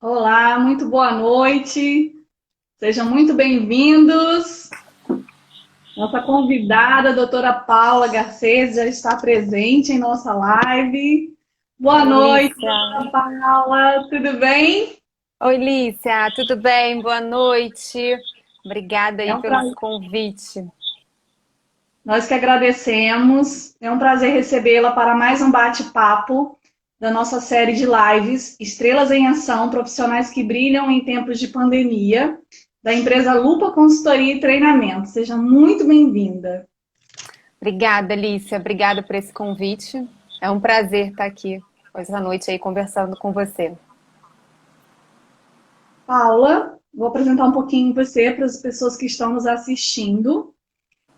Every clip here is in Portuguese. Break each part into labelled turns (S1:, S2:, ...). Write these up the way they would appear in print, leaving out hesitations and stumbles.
S1: Olá, muito boa noite. Sejam muito bem-vindos. Nossa convidada, a doutora Paula Garcês, já está presente em nossa live. Boa
S2: Oi,
S1: noite,
S2: Lícia.
S1: doutora Paula. Tudo bem?
S2: Oi, Lícia. Tudo bem? Boa noite. Obrigada
S1: É
S2: aí
S1: um
S2: pelo
S1: prazer.
S2: convite.
S1: Nós que agradecemos. É um prazer recebê-la para mais um bate-papo da nossa série de lives Estrelas em Ação, profissionais que brilham em tempos de pandemia, da empresa Lupa Consultoria e Treinamento. Seja muito bem-vinda.
S2: Obrigada, Lícia. Obrigada por esse convite. É um prazer estar aqui hoje à noite aí conversando com você.
S1: Paula, vou apresentar um pouquinho você para as pessoas que estão nos assistindo.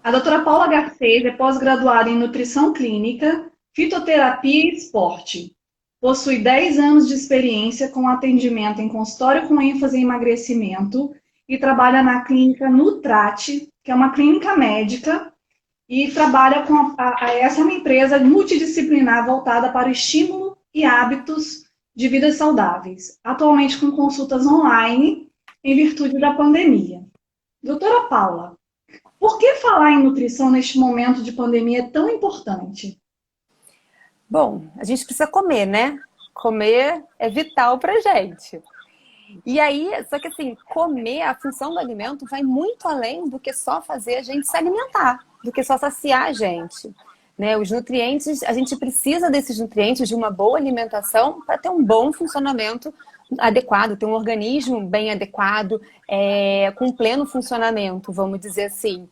S1: A doutora Paula Garcês é pós-graduada em nutrição clínica, fitoterapia e esporte. Possui 10 anos de experiência com atendimento em consultório com ênfase em emagrecimento e trabalha na clínica Nutrate, que é uma clínica médica, e trabalha com essa é uma empresa multidisciplinar voltada para o estímulo e hábitos de vidas saudáveis, atualmente com consultas online em virtude da pandemia. Doutora Paula, por que falar em nutrição neste momento de pandemia é tão importante?
S2: Bom, a gente precisa comer, né? Comer é vital pra gente. E aí, só que assim, comer, a função do alimento vai muito além do que só fazer a gente se alimentar, do que só saciar a gente. Né? Os nutrientes, a gente precisa desses nutrientes, de uma boa alimentação, para ter um bom funcionamento adequado, ter um organismo bem adequado, com pleno funcionamento, vamos dizer assim.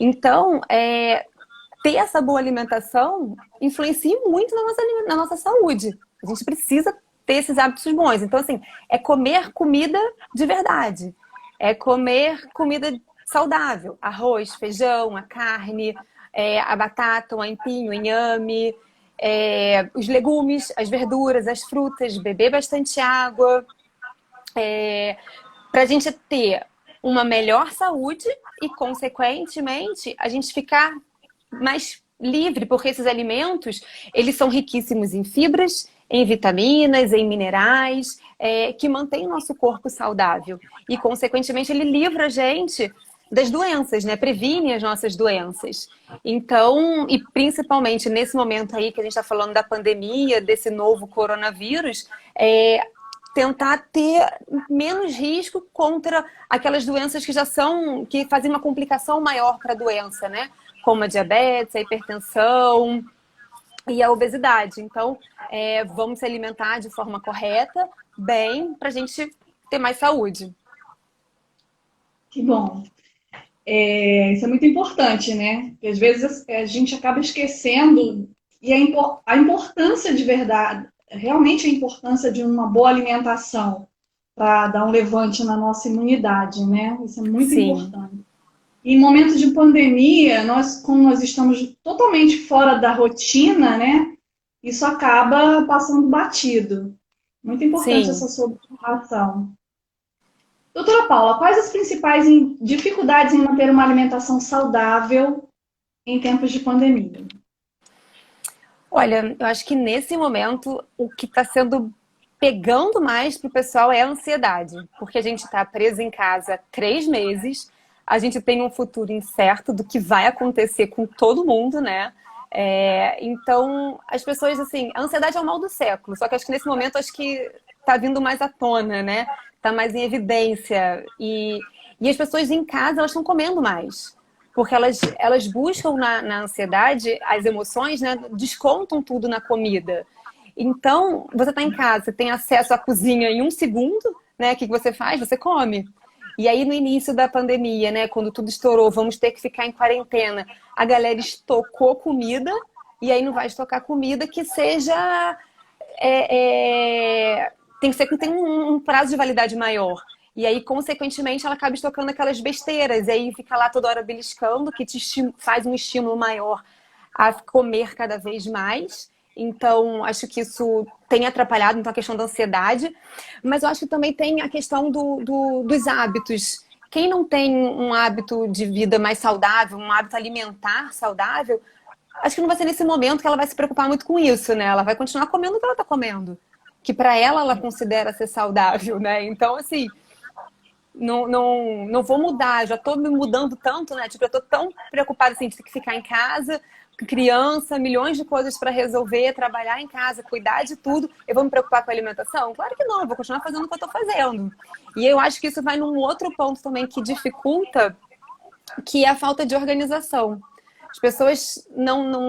S2: Então, ter essa boa alimentação influencia muito na nossa saúde. A gente precisa ter esses hábitos bons. Então, assim, é comer comida de verdade. É comer comida saudável. Arroz, feijão, a carne, a batata, o aipim, o inhame, os legumes, as verduras, as frutas, beber bastante água. Para a gente ter uma melhor saúde e, consequentemente, a gente ficar mais livre, porque esses alimentos, eles são riquíssimos em fibras, em vitaminas, em minerais, que mantêm o nosso corpo saudável. E, consequentemente, ele livra a gente das doenças, né? Previne as nossas doenças. Então, e principalmente nesse momento aí que a gente está falando da pandemia, desse novo coronavírus, tentar ter menos risco contra aquelas doenças que já são, que fazem uma complicação maior para a doença, né? Como a diabetes, a hipertensão e a obesidade. Então, vamos se alimentar de forma correta, bem, para a gente ter mais saúde.
S1: Que bom. Isso é muito importante, né? Porque às vezes a gente acaba esquecendo e a importância de verdade, realmente a importância de uma boa alimentação para dar um levante na nossa imunidade, né? Isso é muito
S2: Sim,
S1: importante. E em momentos de pandemia, como nós estamos totalmente fora da rotina, né? Isso acaba passando batido. Muito importante essa
S2: sim.
S1: sua observação. Doutora Paula, quais as principais dificuldades em manter uma alimentação saudável em tempos de pandemia?
S2: Olha, eu acho que nesse momento o que está sendo pegando mais para o pessoal é a ansiedade, porque a gente está preso em casa há 3 meses, a gente tem um futuro incerto do que vai acontecer com todo mundo, né? Então, as pessoas, assim, a ansiedade é o mal do século, só que acho que nesse momento acho que está vindo mais à tona, né? Está mais em evidência. E as pessoas em casa, elas estão comendo mais porque elas buscam na ansiedade as emoções, né? Descontam tudo na comida. Então, você está em casa, você tem acesso à cozinha em um segundo, né? O que você faz? Você come. E aí, no início da pandemia, né? Quando tudo estourou, vamos ter que ficar em quarentena. A galera estocou comida, e aí não vai estocar comida que seja tem que ser que tem um prazo de validade maior. E aí, consequentemente, ela acaba estocando aquelas besteiras. E aí fica lá toda hora beliscando, que faz um estímulo maior a comer cada vez mais. Então, acho que isso tem atrapalhado então, a questão da ansiedade. Mas eu acho que também tem a questão dos hábitos. Quem não tem um hábito de vida mais saudável, um hábito alimentar saudável, acho que não vai ser nesse momento que ela vai se preocupar muito com isso, né? Ela vai continuar comendo o que ela está comendo. que para ela considera ser saudável, né? Então, assim, não vou mudar, já estou me mudando tanto, né? Tipo, eu estou tão preocupada assim, de ter que ficar em casa, criança, milhões de coisas para resolver, trabalhar em casa, cuidar de tudo. Eu vou me preocupar com a alimentação? Claro que não, eu vou continuar fazendo o que eu estou fazendo. E eu acho que isso vai num outro ponto também que dificulta, que é a falta de organização. As pessoas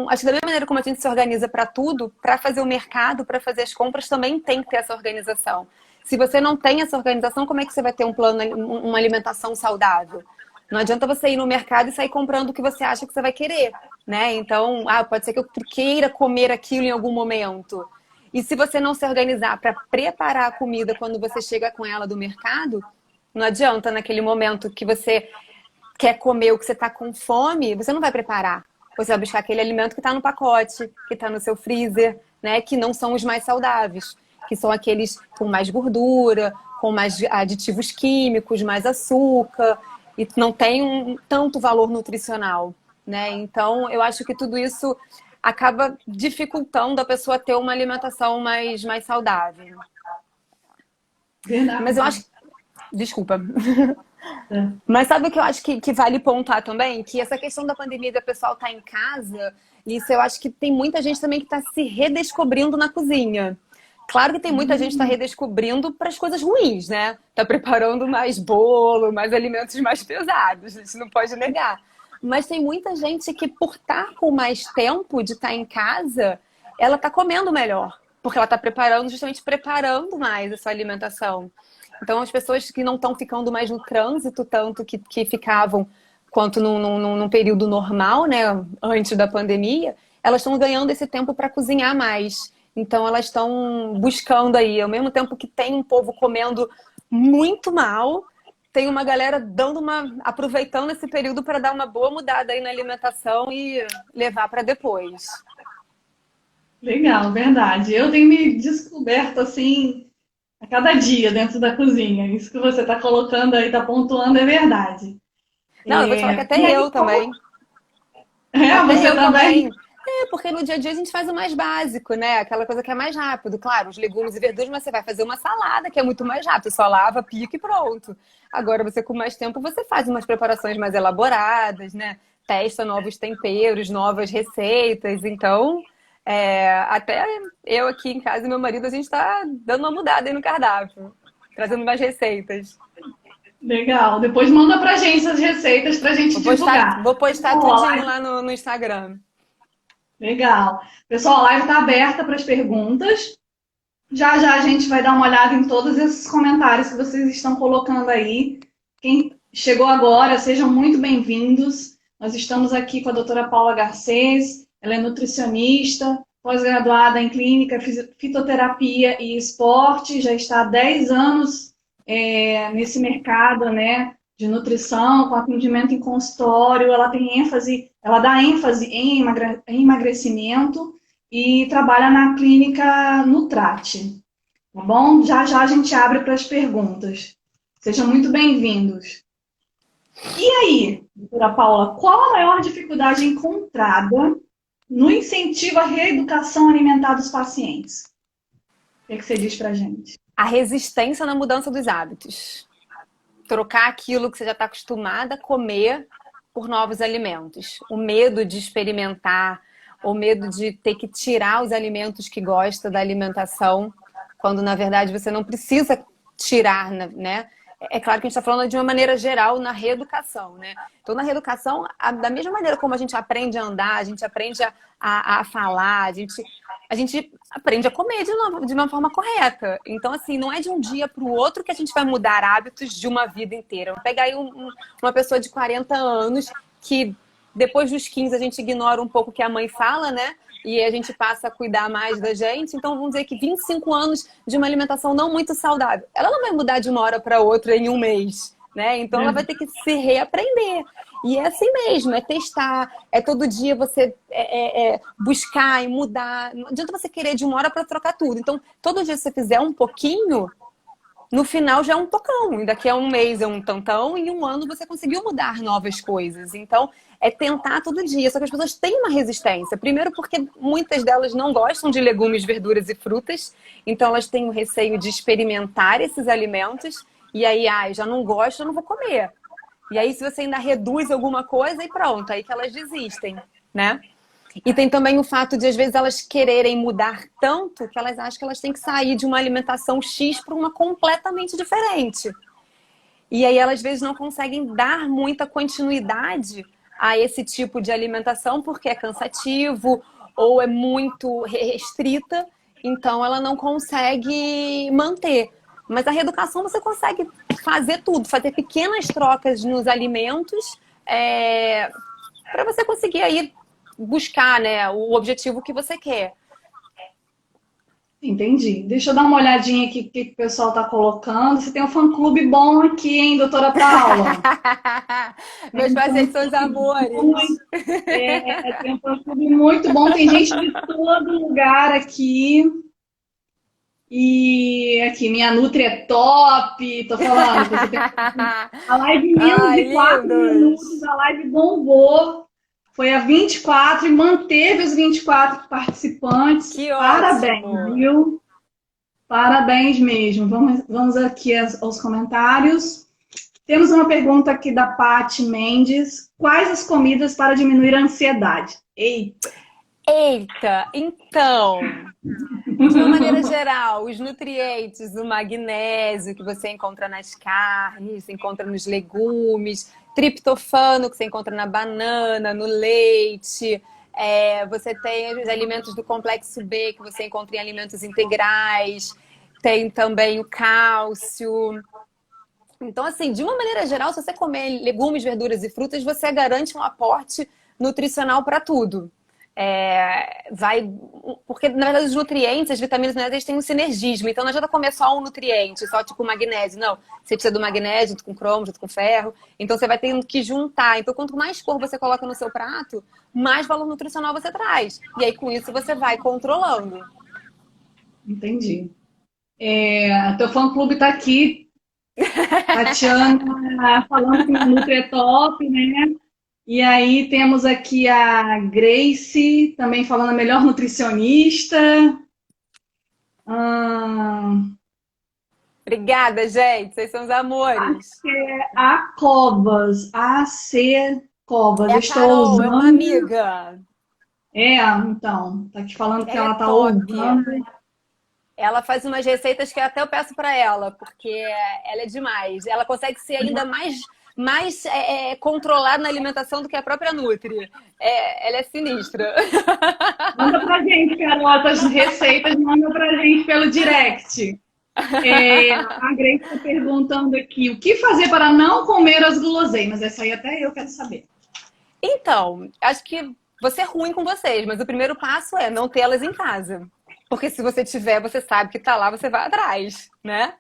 S2: acho que da mesma maneira como a gente se organiza para tudo, para fazer o mercado, para fazer as compras, também tem que ter essa organização. Se você não tem essa organização, como é que você vai ter um plano, uma alimentação saudável? Não adianta você ir no mercado e sair comprando o que você acha que você vai querer, né? Então, pode ser que eu queira comer aquilo em algum momento. E se você não se organizar para preparar a comida quando você chega com ela do mercado, não adianta naquele momento que você quer comer o que você está com fome, você não vai preparar. Você vai buscar aquele alimento que está no pacote, que está no seu freezer, né? Que não são os mais saudáveis, que são aqueles com mais gordura, com mais aditivos químicos, mais açúcar, e não tem tanto valor nutricional, né? Então, eu acho que tudo isso acaba dificultando a pessoa ter uma alimentação mais saudável.
S1: Verdade.
S2: Mas eu acho... Desculpa. Mas sabe o que eu acho que vale pontuar também? Que essa questão da pandemia do pessoal estar em casa, isso eu acho que tem muita gente também que está se redescobrindo na cozinha. Claro que tem muita gente que está redescobrindo para as coisas ruins, né? Está preparando mais bolo, mais alimentos mais pesados, a gente não pode negar. Mas tem muita gente que, por estar com mais tempo de estar em casa, ela está comendo melhor. Porque ela está justamente preparando mais a sua alimentação. Então, as pessoas que não estão ficando mais no trânsito tanto que ficavam quanto num período normal, né, antes da pandemia, elas estão ganhando esse tempo para cozinhar mais. Então, elas estão buscando aí, ao mesmo tempo que tem um povo comendo muito mal, tem uma galera aproveitando esse período para dar uma boa mudada aí na alimentação e levar para depois.
S1: Legal, verdade. Eu tenho me descoberto assim a cada dia dentro da cozinha. Isso que você está colocando aí, está pontuando, é verdade.
S2: Não, eu vou te falar que até
S1: E aí,
S2: eu também.
S1: Você
S2: Eu
S1: também?
S2: também. Porque no dia a dia a gente faz o mais básico, né? Aquela coisa que é mais rápido. Claro, os legumes e verduras, mas você vai fazer uma salada, que é muito mais rápido. Só lava, pica e pronto. Agora, você com mais tempo, você faz umas preparações mais elaboradas, né? Testa novos temperos, novas receitas. Então, até eu aqui em casa e meu marido, a gente tá dando uma mudada aí no cardápio. Trazendo mais receitas.
S1: Legal. Depois manda pra gente as receitas pra gente divulgar.
S2: Vou postar tudinho lá no Instagram.
S1: Legal. Pessoal, a live está aberta para as perguntas. Já já a gente vai dar uma olhada em todos esses comentários que vocês estão colocando aí. Quem chegou agora, sejam muito bem-vindos. Nós estamos aqui com a doutora Paula Garcês. Ela é nutricionista, pós-graduada em clínica, fitoterapia e esporte. Já está há 10 anos nesse mercado, né, de nutrição, com atendimento em consultório. Ela dá ênfase em emagrecimento e trabalha na clínica Nutrate. Tá bom? Já já a gente abre para as perguntas. Sejam muito bem-vindos. E aí, doutora Paula, qual a maior dificuldade encontrada no incentivo à reeducação alimentar dos pacientes? O que é que você diz para a gente?
S2: A resistência na mudança dos hábitos. Trocar aquilo que você já está acostumada a comer por novos alimentos. O medo de experimentar, o medo de ter que tirar os alimentos que gosta da alimentação, quando na verdade você não precisa tirar, né? É claro que a gente está falando de uma maneira geral na reeducação, né? Então, na reeducação, da mesma maneira como a gente aprende a andar, a gente aprende a falar, a gente aprende a comer de uma forma correta. Então, assim, não é de um dia para o outro que a gente vai mudar hábitos de uma vida inteira. Vou pegar aí uma pessoa de 40 anos que depois dos 15 a gente ignora um pouco o que a mãe fala, né? E a gente passa a cuidar mais da gente. Então, vamos dizer que 25 anos de uma alimentação não muito saudável. Ela não vai mudar de uma hora para outra em um mês, né? Então, ela vai ter que se reaprender. E é assim mesmo, é testar, é todo dia você buscar e mudar. Não adianta você querer de uma hora para trocar tudo. Então, todo dia que você fizer um pouquinho, no final já é um tocão. E daqui a um mês é um tantão, e em um ano você conseguiu mudar novas coisas. Então, é tentar todo dia. Só que as pessoas têm uma resistência. Primeiro porque muitas delas não gostam de legumes, verduras e frutas. Então, elas têm o receio de experimentar esses alimentos. E aí, já não gosto, eu não vou comer. E aí, se você ainda reduz alguma coisa, e pronto, aí que elas desistem, né? E tem também o fato de, às vezes, elas quererem mudar tanto que elas acham que elas têm que sair de uma alimentação X para uma completamente diferente. E aí elas, às vezes, não conseguem dar muita continuidade a esse tipo de alimentação porque é cansativo ou é muito restrita, então ela não consegue manter. Mas a reeducação você consegue fazer tudo, fazer pequenas trocas nos alimentos para você conseguir aí buscar, né, o objetivo que você quer.
S1: Entendi. Deixa eu dar uma olhadinha aqui o que o pessoal está colocando. Você tem um fã-clube bom aqui, hein, doutora Paula?
S2: Meus pacientes são os amores.
S1: Tem um fã-clube muito bom. Tem gente de todo lugar aqui. E aqui, minha Nutri é top. Tô falando. Você tem a live menos de 4 minutos. A live bombou. Foi a 24 e manteve os 24 participantes.
S2: Que
S1: Parabéns,
S2: ótimo.
S1: viu? Parabéns mesmo. Vamos aqui aos comentários. Temos uma pergunta aqui da Paty Mendes. Quais as comidas para diminuir a ansiedade? Eita!
S2: Eita, então, de uma maneira geral, os nutrientes, o magnésio que você encontra nas carnes, você encontra nos legumes, triptofano que você encontra na banana, no leite, você tem os alimentos do complexo B que você encontra em alimentos integrais, tem também o cálcio. Então, assim, de uma maneira geral, se você comer legumes, verduras e frutas, você garante um aporte nutricional para tudo. Porque, na verdade, os nutrientes, as vitaminas, né, eles têm um sinergismo. Então, não adianta comer só um nutriente, só tipo magnésio. Não, você precisa do magnésio junto com cromo, junto com ferro. Então, você vai tendo que juntar. Então, quanto mais cor você coloca no seu prato, mais valor nutricional você traz. E aí, com isso, você vai controlando.
S1: Entendi. Teu fã-clube está aqui. Tatiana falando que a Nutri é top, né? E aí temos aqui a Grace, também falando a melhor nutricionista.
S2: Obrigada, gente. Vocês são os amores.
S1: A Covas, AC Covas,
S2: É a
S1: estou
S2: Carol, é uma
S1: usando.
S2: amiga.
S1: Então, tá aqui falando que
S2: Ela é
S1: ela tá
S2: top.
S1: usando.
S2: Ela faz umas receitas que até eu peço para ela, porque ela é demais. Ela consegue ser ainda mais controlada na alimentação do que a própria Nutri. Ela é sinistra.
S1: Manda pra gente, Carol, as receitas, manda pra gente pelo direct. A Grace está perguntando aqui, o que fazer para não comer as guloseimas? Essa aí até eu quero saber.
S2: Então, acho que vou ser ruim com vocês, mas o primeiro passo é não tê-las em casa. Porque se você tiver, você sabe que tá lá, você vai atrás, né?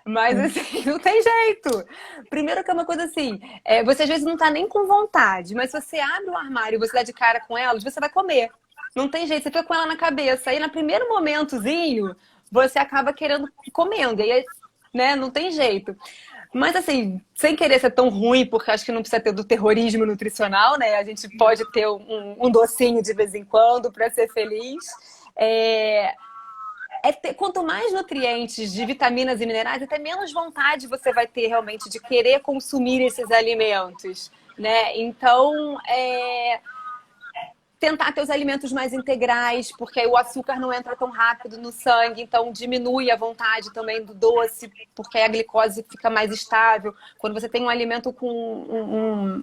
S2: Mas assim, não tem jeito. Primeiro que é uma coisa assim, você às vezes não tá nem com vontade, mas se você abre o armário e você dá de cara com elas, você vai comer. Não tem jeito, você fica com ela na cabeça. Aí no primeiro momentozinho, você acaba querendo comendo. E aí, né, não tem jeito. Mas assim, sem querer ser tão ruim, porque acho que não precisa ter do terrorismo nutricional, né? A gente pode ter um docinho de vez em quando para ser feliz. Quanto mais nutrientes de vitaminas e minerais, até menos vontade você vai ter realmente de querer consumir esses alimentos, né? Então, tentar ter os alimentos mais integrais, porque aí o açúcar não entra tão rápido no sangue, então diminui a vontade também do doce, porque aí a glicose fica mais estável. Quando você tem um alimento com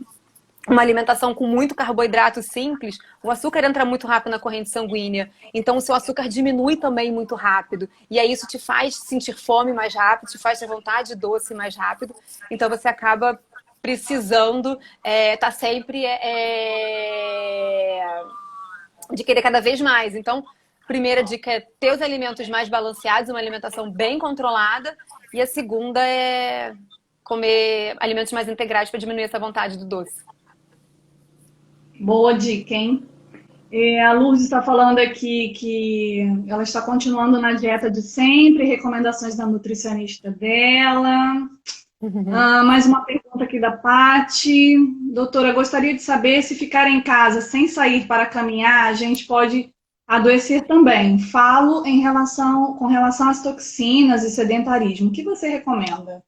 S2: uma alimentação com muito carboidrato simples, o açúcar entra muito rápido na corrente sanguínea. Então, o seu açúcar diminui também muito rápido. E aí, isso te faz sentir fome mais rápido, te faz ter vontade de doce mais rápido. Então, você acaba precisando estar sempre de querer cada vez mais. Então, primeira dica é ter os alimentos mais balanceados, uma alimentação bem controlada. E a segunda é comer alimentos mais integrais para diminuir essa vontade do doce.
S1: Boa dica, hein? A Lourdes está falando aqui que ela está continuando na dieta de sempre, recomendações da nutricionista dela. Mais uma pergunta aqui da Pati. Doutora, gostaria de saber se ficar em casa sem sair para caminhar, a gente pode adoecer também. Falo com relação às toxinas e sedentarismo. O que você recomenda?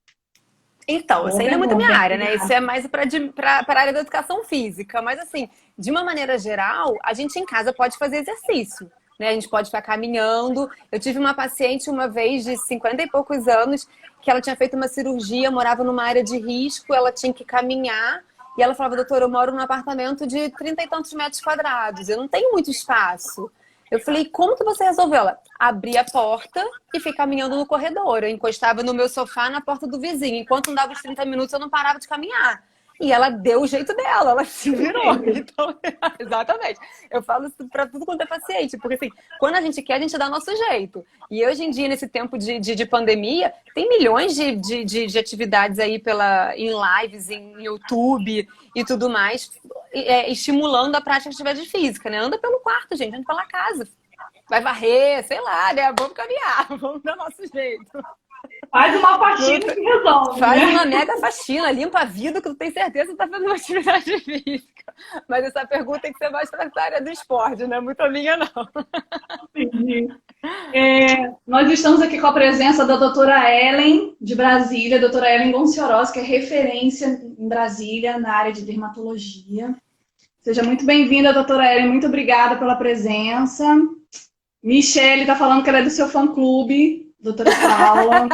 S2: Então, isso aí não é muito minha área, né? Isso é mais para a área da educação física. Mas, assim, de uma maneira geral, a gente em casa pode fazer exercício, né? A gente pode ficar caminhando. Eu tive uma paciente uma vez de 50 e poucos anos que ela tinha feito uma cirurgia, morava numa área de risco, ela tinha que caminhar. E ela falava, doutora, eu moro num apartamento de 30 e tantos metros quadrados, eu não tenho muito espaço. Eu falei, como que você resolveu? Ela abria a porta e fica caminhando no corredor. Eu encostava no meu sofá na porta do vizinho. Enquanto não dava os 30 minutos, eu não parava de caminhar. E ela deu o jeito dela, ela se virou. Então, exatamente. Eu falo isso para tudo quanto é paciente, porque assim, quando a gente quer, a gente dá nosso jeito. E hoje em dia, nesse tempo de pandemia, tem milhões de atividades aí em lives, em YouTube e tudo mais, estimulando a prática de atividade física, né? Anda pelo quarto, gente, anda pela casa. Vai varrer, sei lá, né? Vamos caminhar, vamos dar nosso jeito.
S1: Faz uma faxina que resolve.
S2: Faz
S1: né?
S2: uma mega faxina, limpa a vida, que tu tem certeza que tu tá fazendo uma atividade física. Mas essa pergunta tem que ser mais para a área do esporte, não é muito a minha, não.
S1: Entendi. Nós estamos aqui com a presença da doutora Ellen, de Brasília, doutora Ellen Gonciorós, que é referência em Brasília na área de dermatologia. Seja muito bem-vinda, doutora Ellen, muito obrigada pela presença. Michele está falando que ela é do seu fã-clube, doutora Paula.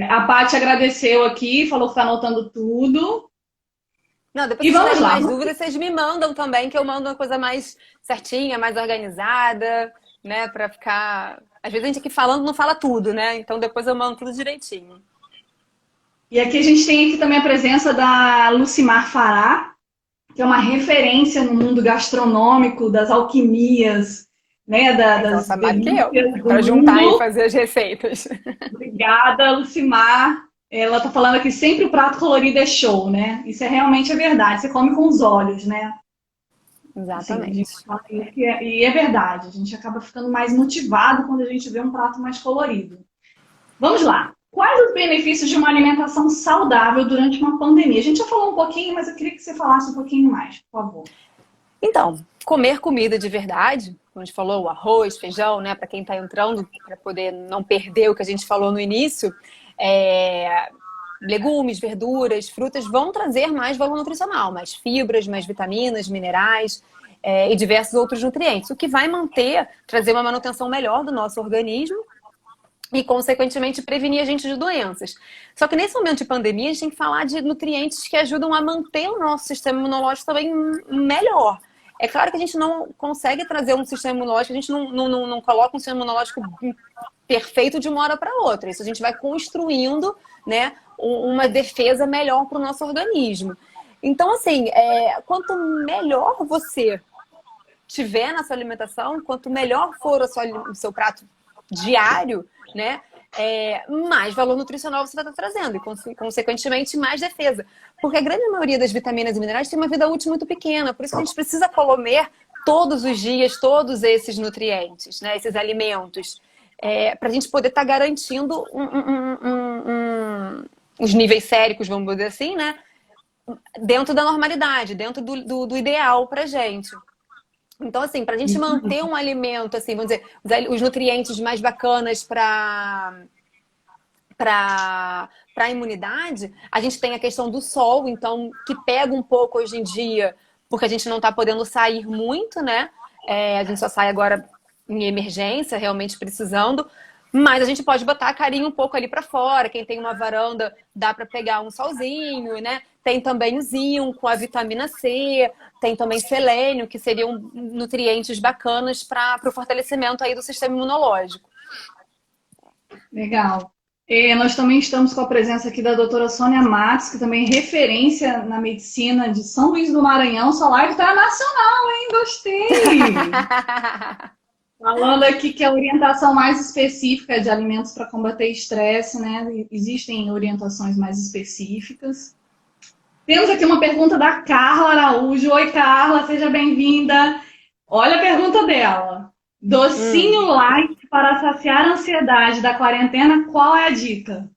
S1: A Paty agradeceu aqui, falou que está anotando tudo.
S2: Não, depois se tiverem mais dúvidas, vocês me mandam também, que eu mando uma coisa mais certinha, mais organizada, né? Pra ficar... Às vezes a gente aqui falando não fala tudo, né? Então depois eu mando tudo direitinho.
S1: E aqui a gente tem aqui também a presença da Lucimar Fará, que é uma referência no mundo gastronômico, das alquimias, né? Das delícias
S2: para juntar e fazer as receitas.
S1: Obrigada, Lucimar. Ela está falando aqui, sempre o prato colorido é show, né? Isso é realmente a verdade. Você come com os olhos, né?
S2: Exatamente.
S1: Assim, e é verdade. A gente acaba ficando mais motivado quando a gente vê um prato mais colorido. Vamos lá. Quais os benefícios de uma alimentação saudável durante uma pandemia? A gente já falou um pouquinho, mas eu queria que você falasse um pouquinho mais, por favor.
S2: Então, comer comida de verdade, como a gente falou, o arroz, feijão, né? Para quem está entrando, para poder não perder o que a gente falou no início, legumes, verduras, frutas vão trazer mais valor nutricional, mais fibras, mais vitaminas, minerais e diversos outros nutrientes, o que vai trazer uma manutenção melhor do nosso organismo e, consequentemente, prevenir a gente de doenças. Só que nesse momento de pandemia, a gente tem que falar de nutrientes que ajudam a manter o nosso sistema imunológico também melhor. É claro que a gente não consegue trazer um sistema imunológico, a gente não coloca um sistema imunológico perfeito de uma hora para outra. Isso a gente vai construindo, né, uma defesa melhor para o nosso organismo. Então, assim, quanto melhor você tiver na sua alimentação, quanto melhor for o seu prato diário, né, mais valor nutricional você vai estar trazendo e, consequentemente, mais defesa. Porque a grande maioria das vitaminas e minerais tem uma vida útil muito pequena. Por isso que a gente precisa comer todos os dias todos esses nutrientes, né, esses alimentos, para a gente poder estar garantindo os níveis séricos, vamos dizer assim, né, dentro da normalidade, dentro do ideal para a gente. Então, assim, para a gente manter um alimento, assim, vamos dizer, os nutrientes mais bacanas para a imunidade, a gente tem a questão do sol, então, que pega um pouco hoje em dia, porque a gente não está podendo sair muito, né? A gente só sai agora em emergência, realmente precisando, mas a gente pode botar a carinha um pouco ali para fora. Quem tem uma varanda, dá para pegar um solzinho, né? Tem também o zinco, a vitamina C, tem também selênio, que seriam nutrientes bacanas para o fortalecimento aí do sistema imunológico.
S1: Legal. Nós também estamos com a presença aqui da doutora Sônia Matos, que também é referência na medicina de São Luís do Maranhão. Sua live está nacional, hein? Gostei! Falando aqui que a orientação mais específica de alimentos para combater estresse, né? Existem orientações mais específicas. Temos aqui uma pergunta da Carla Araújo. Oi, Carla, seja bem-vinda. Olha a pergunta dela. Docinho light para saciar a ansiedade da quarentena, qual é a dica?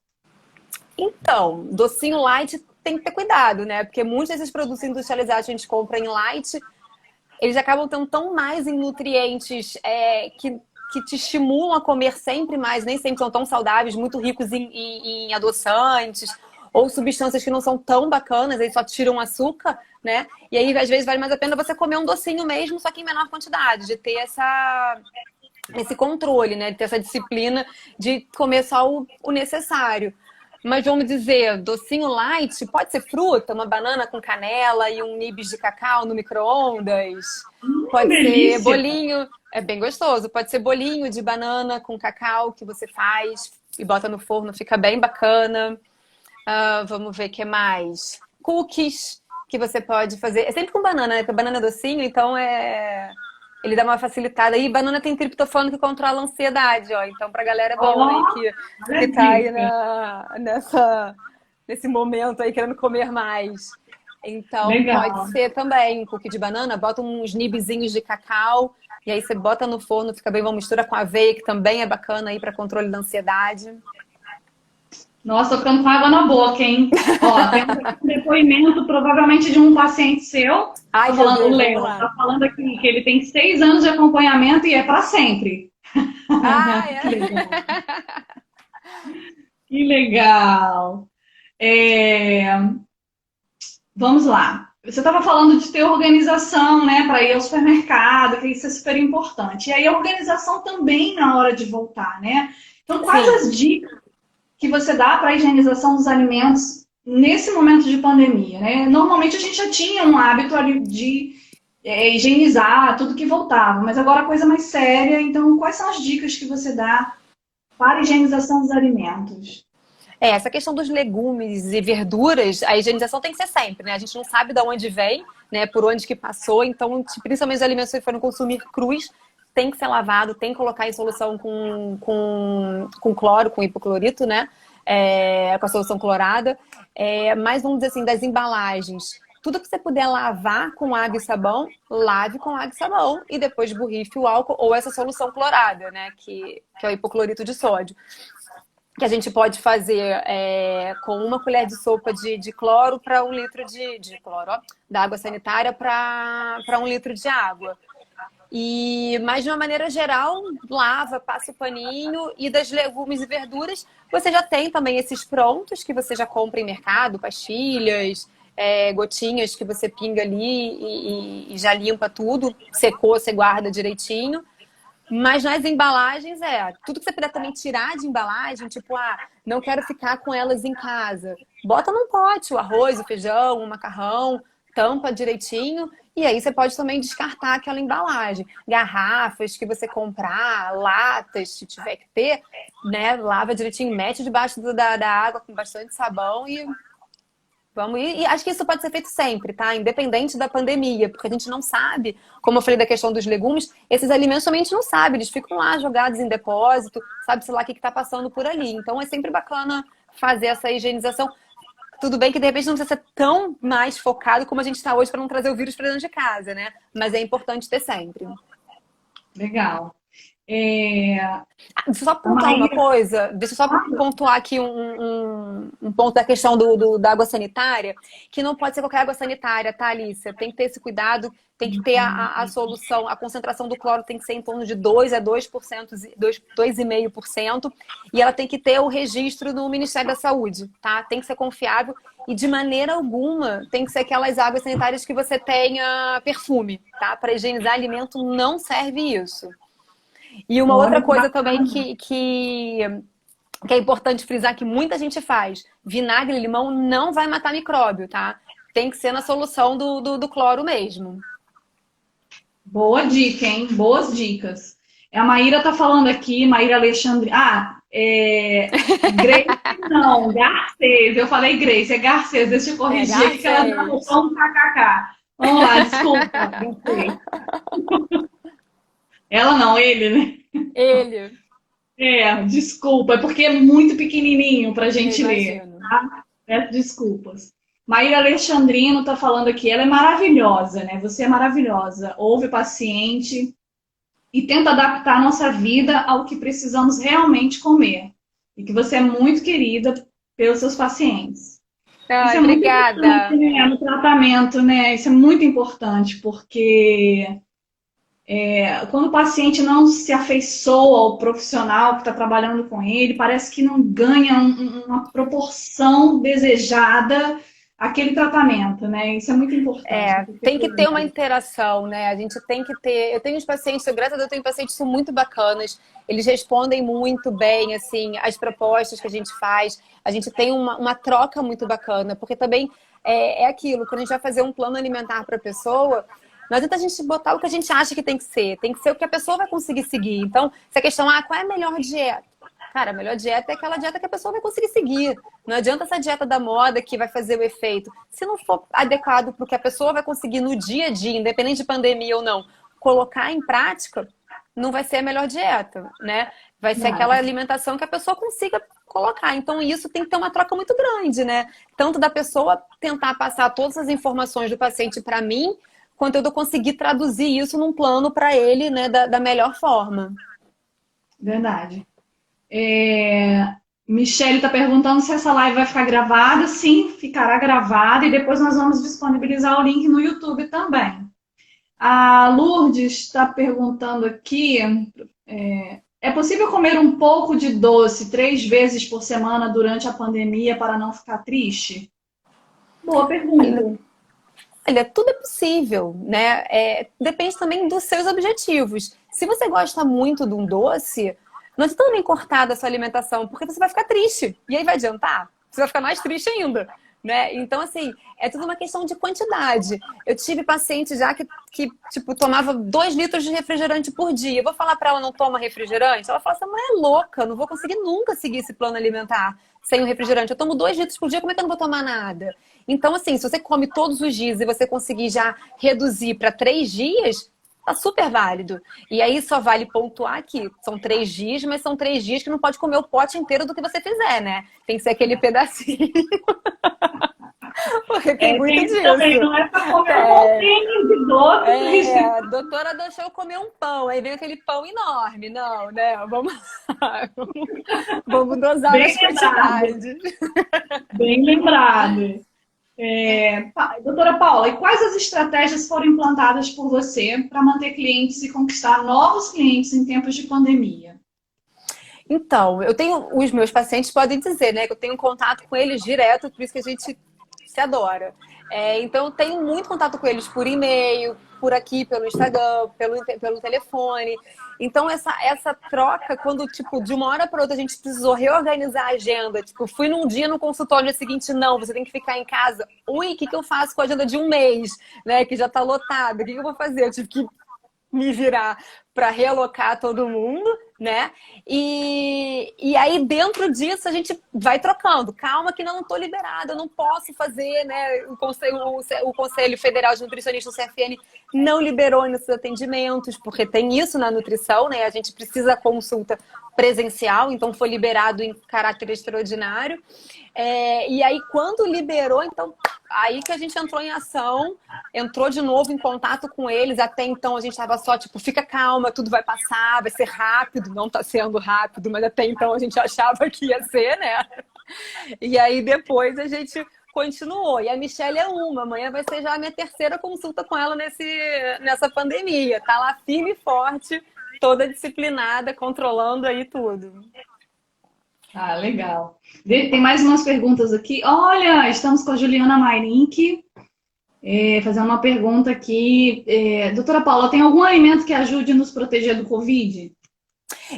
S2: Então, docinho light tem que ter cuidado, né? Porque muitos desses produtos industrializados que a gente compra em light, eles acabam tendo tão mais em nutrientes que te estimulam a comer sempre mais, nem sempre são tão saudáveis, muito ricos em adoçantes, ou substâncias que não são tão bacanas, aí só tiram açúcar, né? E aí, às vezes, vale mais a pena você comer um docinho mesmo, só que em menor quantidade, de ter esse controle, né? De ter essa disciplina de comer só o necessário. Mas vamos dizer, docinho light, pode ser fruta, uma banana com canela e um nibs de cacau no micro-ondas. Pode
S1: delícia.
S2: ser bolinho, é bem gostoso. Pode ser bolinho de banana com cacau que você faz e bota no forno, fica bem bacana. Vamos ver o que mais. Cookies que você pode fazer. É sempre com banana, né? Porque banana é docinho, então ele dá uma facilitada. E banana tem triptofano que controla a ansiedade, ó. Então, pra galera é bom aí que tá aí nesse momento aí querendo comer mais. Então,
S1: Legal.
S2: pode ser também um cookie de banana, bota uns nibzinhos de cacau, e aí você bota no forno, fica bem bom, mistura com aveia, que também é bacana aí para controle da ansiedade.
S1: Nossa, tô ficando com água na boca, hein? Ó, temos aqui um depoimento, provavelmente de um paciente seu.
S2: Ai,
S1: Tá
S2: meu
S1: falando, o
S2: Deus,
S1: Léo,
S2: vamos lá.
S1: tá falando aqui que ele tem 6 anos de acompanhamento e é para sempre.
S2: Ah,
S1: Que legal. Que legal. Vamos lá. Você estava falando de ter organização, né, para ir ao supermercado, que isso é super importante. E aí a organização também na hora de voltar, né? Então, quais
S2: Sim.
S1: as dicas que você dá para a higienização dos alimentos nesse momento de pandemia, né? Normalmente a gente já tinha um hábito ali de higienizar tudo que voltava, mas agora a coisa mais séria. Então, quais são as dicas que você dá para a higienização dos alimentos?
S2: Essa questão dos legumes e verduras, a higienização tem que ser sempre, né? A gente não sabe de onde vem, né? Por onde que passou, então, principalmente os alimentos que foram consumir crus, tem que ser lavado, tem que colocar em solução com cloro, com hipoclorito, né? Com a solução clorada. Mas vamos dizer assim, das embalagens. Tudo que você puder lavar com água e sabão, lave com água e sabão e depois borrife o álcool ou essa solução clorada, né? Que é o hipoclorito de sódio. Que a gente pode fazer com 1 colher de sopa de cloro para 1 litro de cloro, ó, da água sanitária para 1 litro de água. Mas de uma maneira geral, lava, passa o paninho. E das legumes e verduras, você já tem também esses prontos que você já compra em mercado, pastilhas, gotinhas que você pinga ali e já limpa tudo. Secou, você guarda direitinho. Mas nas embalagens tudo que você puder também tirar de embalagem, tipo, não quero ficar com elas em casa. Bota num pote o arroz, o feijão, o macarrão, tampa direitinho e aí você pode também descartar aquela embalagem. Garrafas que você comprar, latas, se tiver que ter, né? Lava direitinho, mete debaixo da água com bastante sabão e vamos ir. E acho que isso pode ser feito sempre, tá? Independente da pandemia, porque a gente não sabe, como eu falei da questão dos legumes, esses alimentos também a gente não sabe, eles ficam lá jogados em depósito, sabe-se lá o que está passando por ali. Então é sempre bacana fazer essa higienização. Tudo bem que de repente não precisa ser tão mais focado como a gente está hoje para não trazer o vírus para dentro de casa, né? Mas é importante ter sempre.
S1: Legal.
S2: Deixa eu só pontuar uma coisa. Deixa eu só pontuar aqui um ponto da questão da água sanitária, que não pode ser qualquer água sanitária, tá, Alicia? Tem que ter esse cuidado, tem que ter a solução, a concentração do cloro tem que ser em torno de 2 a 2%, 2,5%, e ela tem que ter o registro no Ministério da Saúde, tá? Tem que ser confiável e de maneira alguma tem que ser aquelas águas sanitárias que você tenha perfume, tá? Para higienizar alimento não serve isso. E uma outra coisa também que é importante frisar, que muita gente faz. Vinagre e limão não vai matar micróbio, tá? Tem que ser na solução do cloro mesmo.
S1: Boa dica, hein? Boas dicas. A Maíra tá falando aqui, Maíra Alexandre. Grace não, Garcês. Eu falei Grace, é Garcês. Deixa eu corrigir aqui que ela dá só um kkk. Vamos lá, desculpa, Garcês. Ela não, ele, né?
S2: Ele.
S1: Desculpa, é porque é muito pequenininho pra gente ler, tá? Peço desculpas. Maíra Alexandrino está falando aqui, ela é maravilhosa, né? Você é maravilhosa. Ouve o paciente e tenta adaptar a nossa vida ao que precisamos realmente comer. E que você é muito querida pelos seus pacientes. Isso
S2: Ai,
S1: é muito importante,
S2: obrigada.
S1: né, no tratamento, né? Isso é muito importante, porque quando o paciente não se afeiçoa ao profissional que está trabalhando com ele, parece que não ganha uma proporção desejada aquele tratamento, né? Isso é muito importante.
S2: Tem que ter uma interação, né? A gente tem que ter. Eu tenho os pacientes, graças a Deus, eu tenho pacientes que são muito bacanas. Eles respondem muito bem, assim, as propostas que a gente faz. A gente tem uma troca muito bacana, porque também é aquilo, quando a gente vai fazer um plano alimentar para a pessoa, não adianta a gente botar o que a gente acha que tem que ser o que a pessoa vai conseguir seguir. Então, se a questão, qual é a melhor dieta? Cara, a melhor dieta é aquela dieta que a pessoa vai conseguir seguir. Não adianta essa dieta da moda que vai fazer o efeito. Se não for adequado para o que a pessoa vai conseguir no dia a dia, independente de pandemia ou não, colocar em prática, não vai ser a melhor dieta, né? Vai ser aquela alimentação que a pessoa consiga colocar. Então, isso tem que ter uma troca muito grande, né? Tanto da pessoa tentar passar todas as informações do paciente para mim, quanto eu conseguir traduzir isso num plano para ele, né, da melhor forma.
S1: Verdade. Michele está perguntando se essa live vai ficar gravada. Sim, ficará gravada e depois nós vamos disponibilizar o link no YouTube também. A Lourdes está perguntando aqui: é possível comer um pouco de doce 3 vezes por semana durante a pandemia para não ficar triste? Boa pergunta.
S2: Olha, tudo é possível, né? Depende também dos seus objetivos. Se você gosta muito de um doce, não adianta também cortar da sua alimentação, porque você vai ficar triste. E aí vai adiantar? Você vai ficar mais triste ainda, né? Então, assim, é tudo uma questão de quantidade. Eu tive paciente já que tipo, tomava 2 litros de refrigerante por dia. Eu vou falar para ela não toma refrigerante? Ela fala assim, mas é louca, não vou conseguir nunca seguir esse plano alimentar sem o refrigerante. Eu tomo 2 litros por dia, como é que eu não vou tomar nada? Então, assim, se você come todos os dias e você conseguir já reduzir para 3 dias, tá super válido. E aí só vale pontuar que são 3 dias, mas são 3 dias que não pode comer o pote inteiro do que você fizer, né? Tem que ser aquele pedacinho. Porque tem muito disso.
S1: Também, não é para comer um pouquinho de doce.
S2: A doutora deixou eu comer um pão, aí vem aquele pão enorme. Não, né? Vamos dosar
S1: Bem
S2: as quantidades.
S1: Bem lembrado. Doutora Paula, e quais as estratégias foram implantadas por você para manter clientes e conquistar novos clientes em tempos de pandemia?
S2: Então, os meus pacientes podem dizer, né, que eu tenho contato com eles direto, por isso que a gente se adora. Então, eu tenho muito contato com eles por e-mail, por aqui, pelo Instagram, pelo telefone. Então, essa troca, quando, tipo, de uma hora para outra a gente precisou reorganizar a agenda, tipo, fui num dia no consultório, no dia seguinte, não, você tem que ficar em casa. Ui, o que eu faço com a agenda de um mês, né, que já tá lotada? O que eu vou fazer? Eu tive que me virar para realocar todo mundo, né? E aí, dentro disso, a gente vai trocando. Calma que não estou liberada, eu não posso fazer, né? O Conselho Federal de Nutricionistas, o CFN, não liberou nesses atendimentos, porque tem isso na nutrição, né? A gente precisa da consulta presencial, então foi liberado em caráter extraordinário. E aí, quando liberou, então, aí que a gente entrou em ação, entrou de novo em contato com eles. Até então a gente estava só, tipo, fica calma, tudo vai passar, vai ser rápido. Não está sendo rápido, mas até então a gente achava que ia ser, né? E aí depois a gente continuou. E a Michelle é uma. Amanhã vai ser já a minha terceira consulta com ela nessa pandemia. Tá lá firme e forte, toda disciplinada, controlando aí tudo.
S1: Ah, legal. Tem mais umas perguntas aqui. Olha, estamos com a Juliana Mairink, fazendo uma pergunta aqui. Doutora Paula, tem algum alimento que ajude a nos proteger do Covid?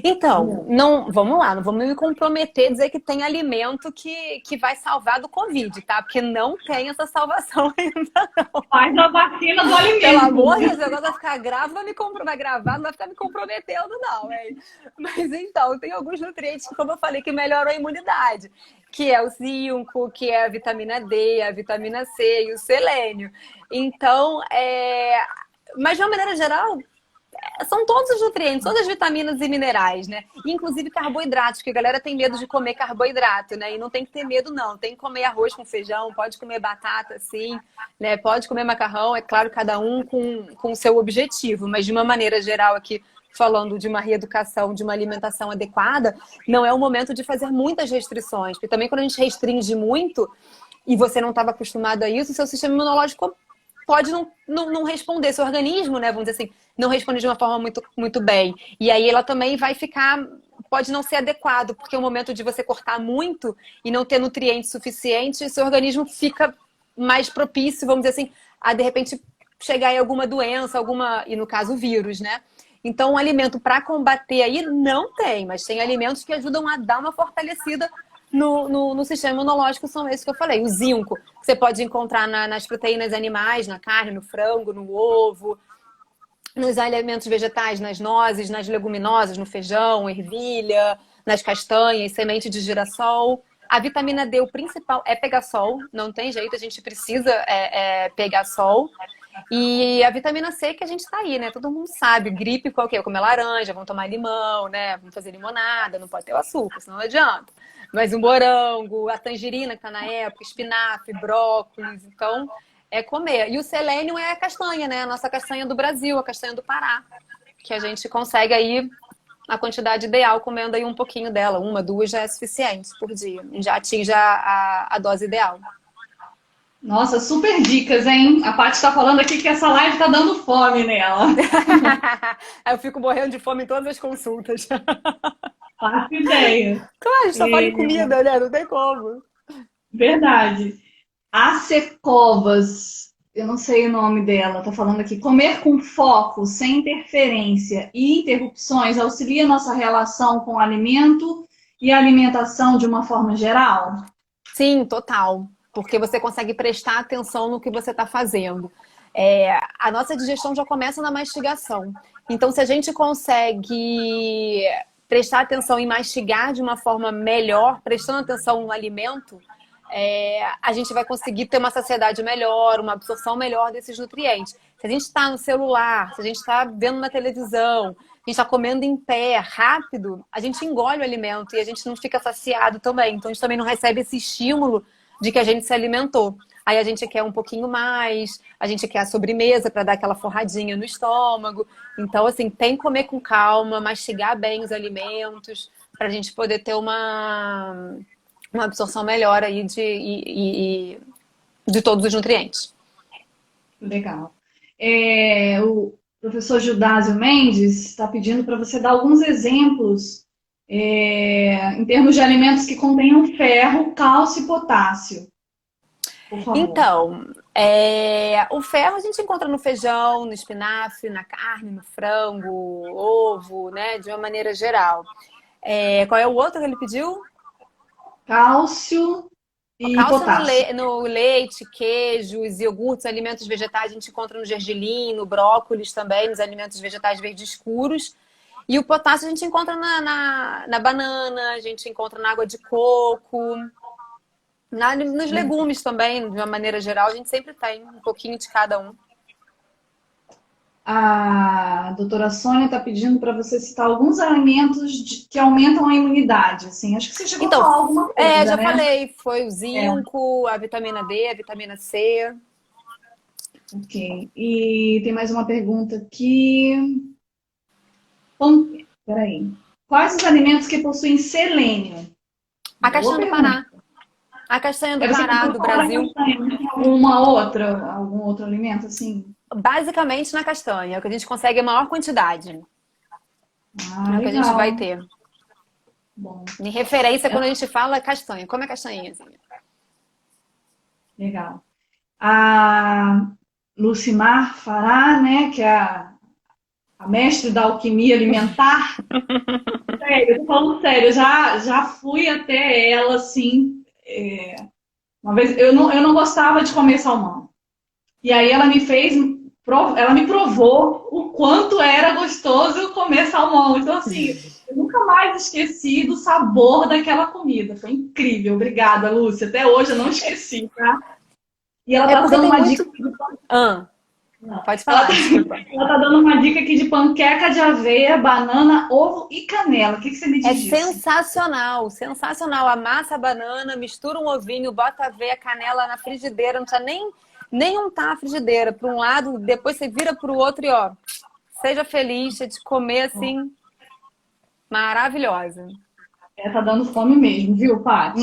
S2: Então, não, vamos lá, não vamos me comprometer a dizer que tem alimento que vai salvar do Covid, tá? Porque não tem essa salvação ainda, não.
S1: Faz a vacina do alimento.
S2: Pelo amor de Deus, agora vai ficar grávida, vai gravar, não vai ficar me comprometendo, não, hein? Mas então, tem alguns nutrientes que, como eu falei, que melhoram a imunidade, que é o zinco, que é a vitamina D, a vitamina C e o selênio. Então, mas de uma maneira geral, são todos os nutrientes, todas as vitaminas e minerais, né? Inclusive carboidratos, que a galera tem medo de comer carboidrato, né? E não tem que ter medo, não. Tem que comer arroz com feijão, pode comer batata, sim, né? Pode comer macarrão, é claro, cada um com o seu objetivo, mas de uma maneira geral aqui, falando de uma reeducação, de uma alimentação adequada, não é o momento de fazer muitas restrições, porque também quando a gente restringe muito e você não estava acostumado a isso, o seu sistema imunológico pode não responder, seu organismo, né, vamos dizer assim, não responde de uma forma muito bem. E aí ela também vai ficar, pode não ser adequado, porque é o momento de você cortar muito e não ter nutrientes suficientes, seu organismo fica mais propício, vamos dizer assim, a de repente chegar em alguma doença, e no caso o vírus, né? Então, um alimento para combater aí não tem, mas tem alimentos que ajudam a dar uma fortalecida no sistema imunológico, são esses que eu falei. O zinco, que você pode encontrar nas proteínas animais, na carne, no frango, no ovo, nos alimentos vegetais, nas nozes, nas leguminosas, no feijão, ervilha, nas castanhas, semente de girassol. A vitamina D, o principal é pegar sol, não tem jeito, a gente precisa pegar sol. E a vitamina C que a gente tá aí, né? Todo mundo sabe, gripe qualquer, comer laranja, vamos tomar limão, né? Vamos fazer limonada, não pode ter o açúcar, senão não adianta. Mas um morango, a tangerina que tá na época, espinafre, brócolis, então é comer. E o selênio é a castanha, né? A nossa castanha do Brasil, a castanha do Pará, que a gente consegue aí a quantidade ideal, comendo aí um pouquinho dela, 1, 2 já é suficiente por dia, já atinge a dose ideal.
S1: Nossa, super dicas, hein? A Paty está falando aqui que essa live tá dando fome nela.
S2: Eu fico morrendo de fome em todas as consultas.
S1: Faço ideia.
S2: Claro, a gente só fala em comida, né? Não tem como.
S1: Verdade. A Secovas, eu não sei o nome dela, tá falando aqui. Comer com foco, sem interferência e interrupções auxilia nossa relação com o alimento e a alimentação de uma forma geral?
S2: Sim, total. Porque você consegue prestar atenção no que você está fazendo. A nossa digestão já começa na mastigação. Então, se a gente consegue prestar atenção e mastigar de uma forma melhor, prestando atenção no alimento, a gente vai conseguir ter uma saciedade melhor, uma absorção melhor desses nutrientes. Se a gente está no celular, se a gente está vendo na televisão, a gente está comendo em pé, rápido, a gente engole o alimento e a gente não fica saciado também. Então, a gente também não recebe esse estímulo de que a gente se alimentou. Aí a gente quer um pouquinho mais, a gente quer a sobremesa para dar aquela forradinha no estômago. Então, assim, tem que comer com calma, mastigar bem os alimentos, para a gente poder ter uma absorção melhor aí de todos os nutrientes.
S1: Legal. O professor Gildásio Mendes está pedindo para você dar alguns exemplos em termos de alimentos que contenham ferro, cálcio e potássio. Por favor.
S2: Então, o ferro a gente encontra no feijão, no espinafre, na carne, no frango, ovo, né? De uma maneira geral. Qual é o outro que ele pediu?
S1: Cálcio e potássio.
S2: No leite, queijos, iogurtes, alimentos vegetais, a gente encontra no gergelim, no brócolis também, nos alimentos vegetais verdes escuros. E o potássio a gente encontra na banana, a gente encontra na água de coco, nos legumes também, de uma maneira geral, a gente sempre tem um pouquinho de cada um.
S1: A doutora Sônia está pedindo para você citar alguns alimentos que aumentam a imunidade. Assim. Acho que você chegou a falar alguma coisa,
S2: já
S1: né?
S2: falei. Foi o zinco, a vitamina D, a vitamina C.
S1: Ok. E tem mais uma pergunta aqui. Peraí. Quais os alimentos que possuem selênio?
S2: A castanha do Pará. A castanha do Pará, do Brasil.
S1: Algum outro alimento, assim?
S2: Basicamente na castanha, que a gente consegue a maior quantidade. É o que a gente vai ter.
S1: Bom.
S2: Em referência, quando a gente fala castanha. Come a castanhinha.
S1: Legal. A Lucimar Fará, né, que é a mestre da alquimia alimentar. Sério, eu tô falando sério, já fui até ela, assim, uma vez, eu não gostava de comer salmão. E aí ela me provou o quanto era gostoso comer salmão. Então, assim, eu nunca mais esqueci do sabor daquela comida. Foi incrível. Obrigada, Lúcia. Até hoje eu não esqueci, tá? E ela tá dando uma dica.
S2: Pode falar, desculpa.
S1: Ela tá dando uma dica aqui de panqueca de aveia, banana, ovo e canela. O que você me
S2: É
S1: diz disso?
S2: sensacional, sensacional. Amassa a banana, mistura um ovinho, bota aveia, canela na frigideira, não precisa nem untar a frigideira para um lado, depois você vira para o outro e ó, seja feliz de comer assim, maravilhosa.
S1: Tá dando fome mesmo, viu, Paty?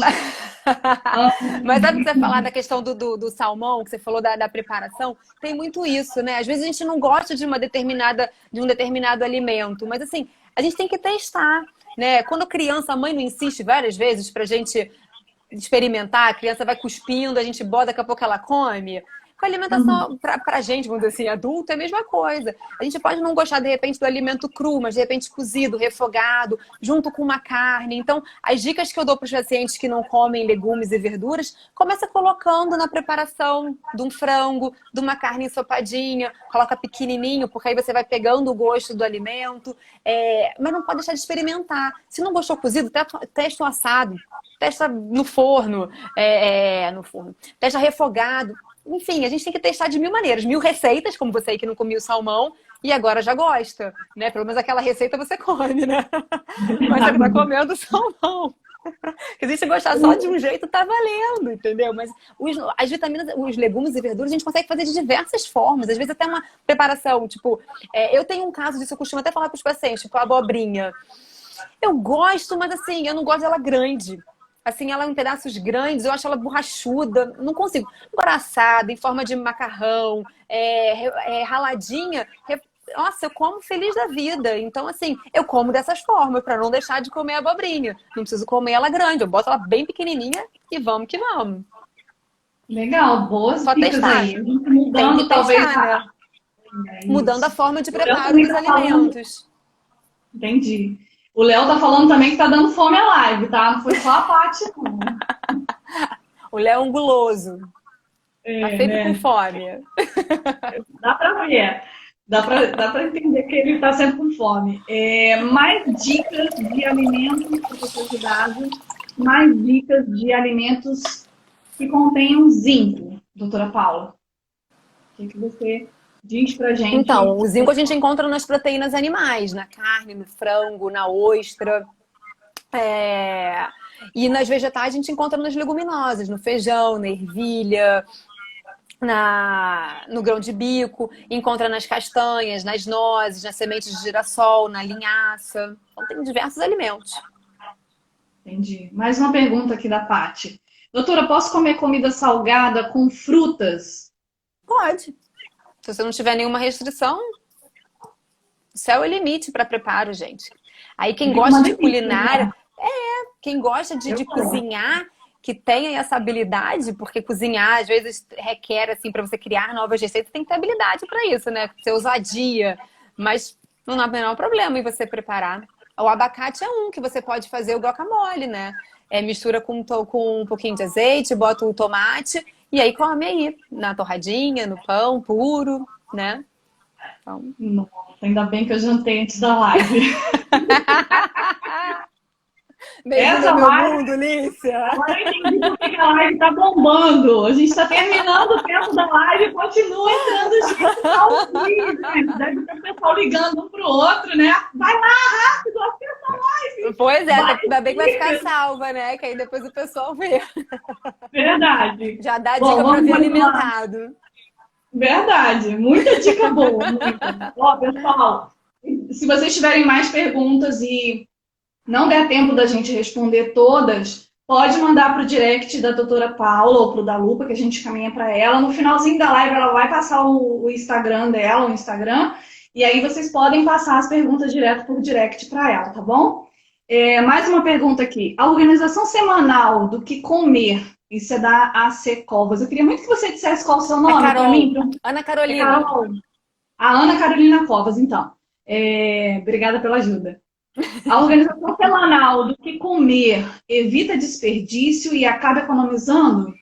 S2: Mas sabe que você falar da questão do salmão, que você falou da preparação? Tem muito isso, né? Às vezes a gente não gosta de um determinado alimento, mas assim, a gente tem que testar, né? Quando criança, a mãe não insiste várias vezes pra gente experimentar, a criança vai cuspindo, a gente bota, daqui a pouco ela come. Com a alimentação, pra gente, vamos dizer assim, adulto, é a mesma coisa. A gente pode não gostar, de repente, do alimento cru, mas de repente cozido, refogado, junto com uma carne. Então, as dicas que eu dou para os pacientes que não comem legumes e verduras, começa colocando na preparação de um frango, de uma carne ensopadinha, coloca pequenininho, porque aí você vai pegando o gosto do alimento. Mas não pode deixar de experimentar. Se não gostou cozido, testa um assado, testa no forno, testa refogado. Enfim, a gente tem que testar de 1000 maneiras, 1000 receitas, como você aí que não comia o salmão e agora já gosta, né? Pelo menos aquela receita você come, né? Mas você tá comendo salmão. Se a gente gostar só de um jeito, tá valendo, entendeu? Mas as vitaminas, os legumes e verduras, a gente consegue fazer de diversas formas. Às vezes até uma preparação, tipo... eu tenho um caso disso, eu costumo até falar com os pacientes, tipo a abobrinha. Eu gosto, mas assim, eu não gosto dela grande. Assim, ela em pedaços grandes, eu acho ela borrachuda, não consigo. Agora assada, em forma de macarrão, raladinha, nossa, eu como feliz da vida. Então, assim, eu como dessas formas, para não deixar de comer a abobrinha. Não preciso comer ela grande, eu boto ela bem pequenininha e vamos que vamos.
S1: Legal, boas
S2: Só
S1: dicas
S2: testar.
S1: aí. Mudando,
S2: Tem que
S1: talvez,
S2: testar, né? Mudando a forma de preparo dos
S1: tá
S2: alimentos.
S1: Entendi. O Léo tá falando também que tá dando fome a live, tá? Não foi só a Paty, não.
S2: O Léo é um guloso. Tá sempre com fome.
S1: Dá pra ver. Dá pra entender que ele tá sempre com fome. Mais dicas de alimentos para você cuidado. Mais dicas de alimentos que contenham zinco, doutora Paula. O que você diz pra gente?
S2: Então, o zinco a gente encontra nas proteínas animais, na carne, no frango, na ostra. E nas vegetais a gente encontra nas leguminosas, no feijão, na ervilha, no grão de bico, encontra nas castanhas, nas nozes, nas sementes de girassol, na linhaça. Então tem diversos alimentos.
S1: Entendi. Mais uma pergunta aqui da Paty. Doutora, posso comer comida salgada com frutas?
S2: Pode. Se você não tiver nenhuma restrição, o céu é o limite para preparo, gente. Aí quem gosta de culinária, quem gosta de cozinhar, que tenha essa habilidade, porque cozinhar às vezes requer, assim, para você criar novas receitas, tem que ter habilidade para isso, né? Ser ousadia, mas não há o menor problema em você preparar. O abacate é um que você pode fazer o guacamole, né? Mistura com um pouquinho de azeite, bota o tomate e aí come aí, na torradinha, no pão puro, né? Então...
S1: Nossa, ainda bem que eu jantei antes da live.
S2: Bem-vindo ao meu mundo, Lícia!
S1: Agora eu entendi porque a live tá bombando. A gente tá terminando o tempo da live e continua entrando gente ao vivo, né? Deve ter o pessoal ligando um pro outro, né? Vai lá, rápido, acessa a live!
S2: Pois ainda bem que vai ficar salva, né? Que aí depois o pessoal vê.
S1: Verdade.
S2: Já dá dica para vir alimentado.
S1: Verdade. Muita dica boa. Muita. Ó, pessoal, se vocês tiverem mais perguntas e não der tempo da gente responder todas, pode mandar para o direct da doutora Paula ou para o da Lupa, que a gente caminha para ela. No finalzinho da live, ela vai passar o Instagram dela, o Instagram, e aí vocês podem passar as perguntas direto por direct para ela, tá bom? Mais uma pergunta aqui. A organização semanal do que comer, isso é da AC Covas. Eu queria muito que você dissesse qual é o seu nome para mim.
S2: Ana Carolina.
S1: A Ana Carolina Covas, então. Obrigada pela ajuda. A organização semanal do que comer evita desperdício e acaba economizando?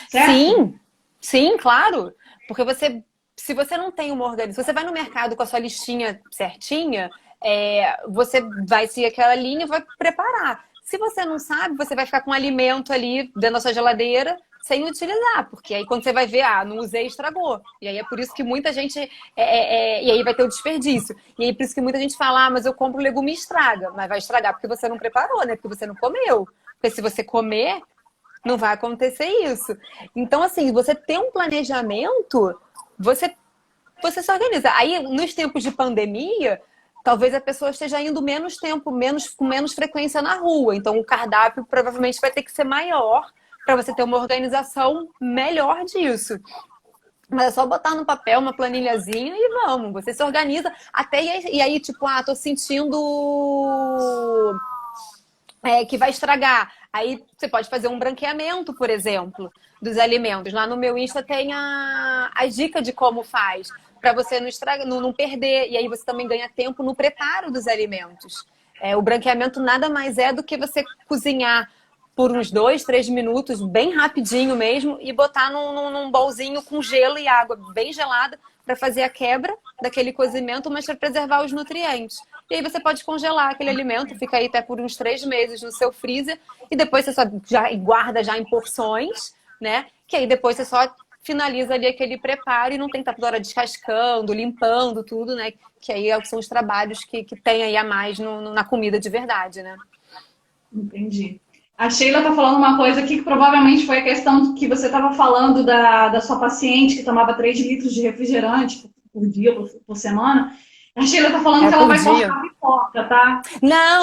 S1: Certo?
S2: Sim, claro. Porque se você não tem uma organização, se você vai no mercado com a sua listinha certinha, você vai seguir aquela linha e vai preparar. Se você não sabe, você vai ficar com um alimento ali dentro da sua geladeira, sem utilizar, porque aí quando você vai ver, não usei, estragou. E aí é por isso que muita gente, e aí vai ter o desperdício. E aí é por isso que muita gente fala, mas eu compro legume e estraga. Mas vai estragar porque você não preparou, né? Porque você não comeu. Porque se você comer, não vai acontecer isso. Então, assim, você tem um planejamento, você se organiza. Aí, nos tempos de pandemia, talvez a pessoa esteja indo menos tempo, com menos frequência na rua. Então, o cardápio provavelmente vai ter que ser maior para você ter uma organização melhor disso. Mas é só botar no papel uma planilhazinha e vamos. Você se organiza até e aí tipo, tô sentindo que vai estragar. Aí você pode fazer um branqueamento, por exemplo, dos alimentos. Lá no meu Insta tem a dica de como faz, para você não estragar, não perder. E aí você também ganha tempo no preparo dos alimentos. O branqueamento nada mais é do que você cozinhar por uns 2, 3 minutos, bem rapidinho mesmo, e botar num bolzinho com gelo e água bem gelada para fazer a quebra daquele cozimento, mas para preservar os nutrientes. E aí você pode congelar aquele alimento, fica aí até por uns 3 meses no seu freezer, e depois você só já guarda já em porções, né? Que aí depois você só finaliza ali aquele preparo e não tem que estar toda hora descascando, limpando tudo, né? Que aí são os trabalhos que tem aí a mais na comida de verdade, né?
S1: Entendi. A Sheila está falando uma coisa aqui que provavelmente foi a questão que você estava falando da sua paciente que tomava 3 litros de refrigerante por dia, por semana. A Sheila está falando que ela vai cortar a pipoca, tá?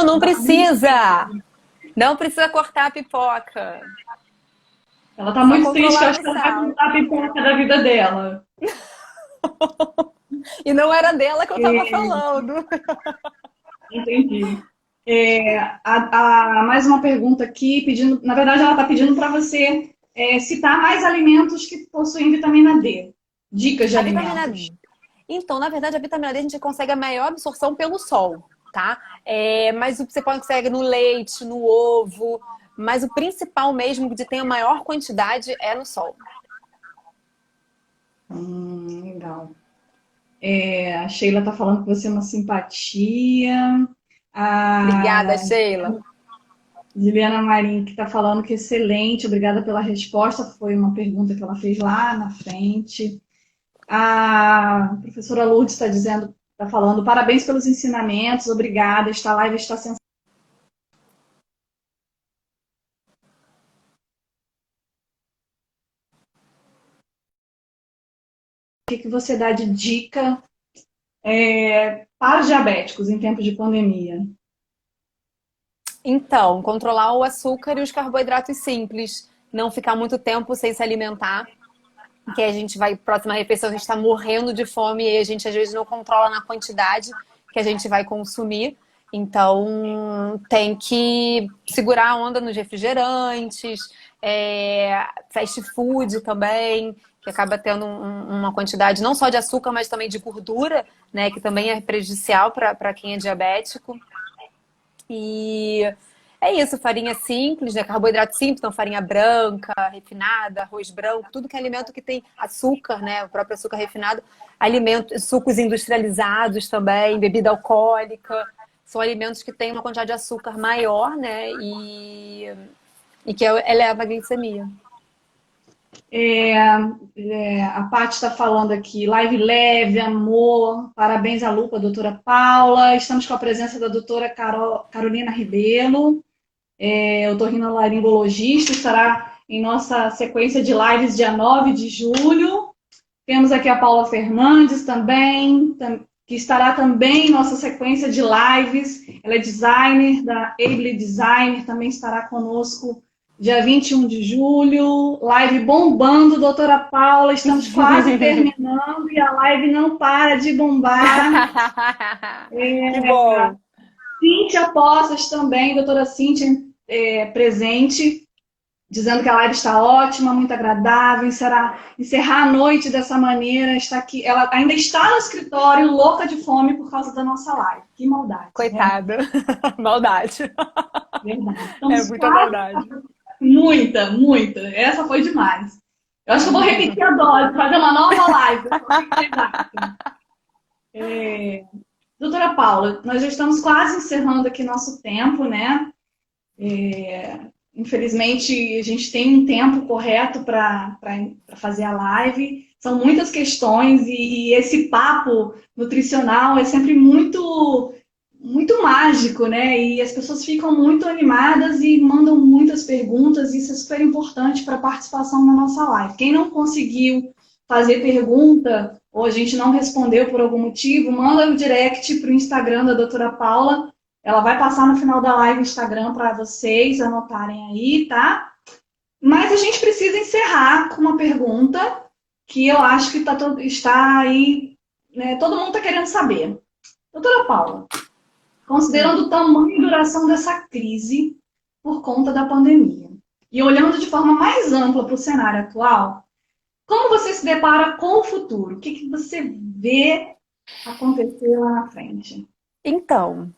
S2: Não precisa! Não precisa cortar a pipoca.
S1: Ela está muito triste, que eu acho que ela vai cortar a pipoca da vida dela.
S2: E não era dela que eu estava falando.
S1: Entendi. Mais uma pergunta aqui, pedindo, na verdade ela está pedindo para você citar mais alimentos que possuem vitamina D. Dicas de alimentos.
S2: Então, na verdade, a vitamina D a gente consegue a maior absorção pelo sol, tá? Mas você consegue no leite, no ovo, mas o principal mesmo, de ter a maior quantidade, é no sol.
S1: Legal. A Sheila está falando que você é uma simpatia.
S2: Obrigada, Sheila.
S1: Juliana Marim, que está falando que excelente, obrigada pela resposta. Foi uma pergunta que ela fez lá na frente. A professora Lourdes está falando, parabéns pelos ensinamentos, obrigada, esta live está sensacional. O que você dá de dica para os diabéticos em tempos de pandemia?
S2: Então, controlar o açúcar e os carboidratos simples. Não ficar muito tempo sem se alimentar. Que a gente vai, próxima refeição, a gente está morrendo de fome e a gente às vezes não controla na quantidade que a gente vai consumir. Então, tem que segurar a onda nos refrigerantes, fast food também, que acaba tendo uma quantidade não só de açúcar, mas também de gordura, né, que também é prejudicial para quem é diabético. E é isso, farinha simples, né? Carboidrato simples, então farinha branca, refinada, arroz branco, tudo que é alimento que tem açúcar, né? O próprio açúcar refinado, sucos industrializados também, bebida alcoólica, são alimentos que têm uma quantidade de açúcar maior, né? E que eleva a glicemia.
S1: A Paty está falando aqui, live leve, amor, parabéns à Lupa, doutora Paula. Estamos com a presença da doutora Carolina Ribeiro, otorrinolaringologista, estará em nossa sequência de lives dia 9 de julho. Temos aqui a Paula Fernandes também, que estará também em nossa sequência de lives. Ela é designer, da Able Designer, também estará conosco dia 21 de julho, live bombando, doutora Paula, estamos quase terminando e a live não para de bombar.
S2: Que bom!
S1: Cíntia Poças também, doutora Cíntia presente, dizendo que a live está ótima, muito agradável, encerrar a noite dessa maneira, está aqui, ela ainda está no escritório, louca de fome por causa da nossa live. Que maldade.
S2: Coitada. Né? Maldade.
S1: Verdade.
S2: Muita maldade.
S1: Muita. Essa foi demais. Eu acho que eu vou repetir a dose, fazer uma nova live. Doutora Paula, nós já estamos quase encerrando aqui nosso tempo, né? Infelizmente, a gente tem um tempo correto para fazer a live. São muitas questões e esse papo nutricional é sempre muito mágico, né? E as pessoas ficam muito animadas e mandam muitas perguntas. Isso é super importante para a participação na nossa live. Quem não conseguiu fazer pergunta ou a gente não respondeu por algum motivo, manda o direct para o Instagram da doutora Paula. Ela vai passar no final da live o Instagram para vocês anotarem aí, tá? Mas a gente precisa encerrar com uma pergunta que eu acho que está aí, né, todo mundo está querendo saber. Doutora Paula, considerando o tamanho e duração dessa crise por conta da pandemia, e olhando de forma mais ampla para o cenário atual, como você se depara com o futuro? O que, que você vê acontecer lá na frente?
S2: Então,